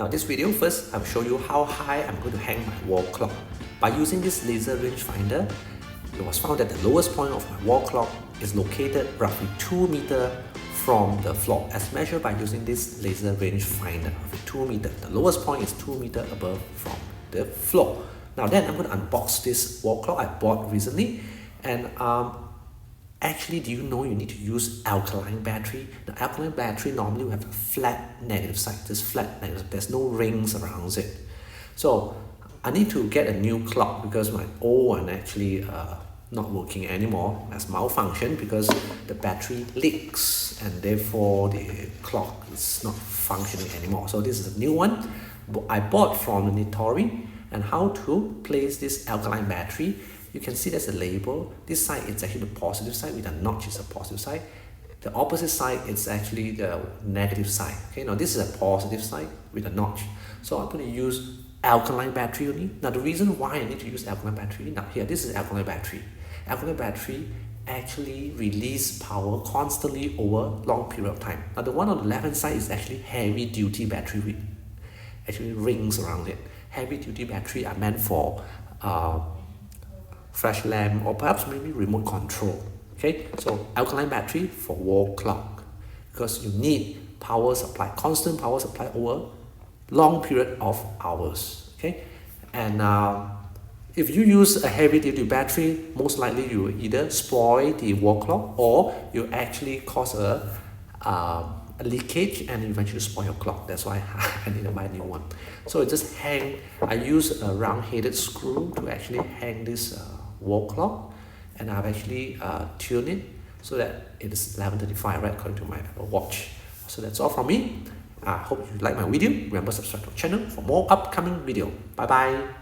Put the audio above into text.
Now this video, first I'll show you how high I'm going to hang my wall clock. By using this laser rangefinder, it was found that the lowest point of my wall clock is located roughly 2 meters from the floor, as measured by using this laser rangefinder. 2 meters. The lowest point is 2 meters above from the floor. Now then, I'm going to unbox this wall clock I bought recently, and actually, do you know you need to use alkaline battery? The alkaline battery normally will have a flat negative side. This flat negative, there's no rings around it. So I need to get a new clock because my old one actually not working anymore, has malfunction because the battery leaks and therefore the clock is not functioning anymore. So this is a new one I bought from Nitori. And how to place this alkaline battery. You can see there's a label. This side is actually the positive side, with a notch is a positive side. The opposite side is actually the negative side. Okay, now this is a positive side with a notch. So I'm going to use alkaline battery only. Now the reason why I need to use alkaline battery, now here, this is alkaline battery. Alkaline battery actually release power constantly over long period of time. Now the one on the left hand side is actually heavy duty battery with actually rings around it. Heavy duty battery are meant for flash lamp or perhaps maybe remote control. Okay, so alkaline battery for wall clock, because you need power supply, constant power supply over long period of hours. Okay, and if you use a heavy duty battery, most likely you will either spoil the wall clock or you actually cause a leakage and eventually spoil your clock. That's why I need to buy a new one. So it just hang. I use a round-headed screw to actually hang this wall clock, and I've actually tuned it so that it is 11:35, right, according to my Apple Watch. So that's all from me. I hope you like my video. Remember, subscribe to the channel for more upcoming video. Bye bye.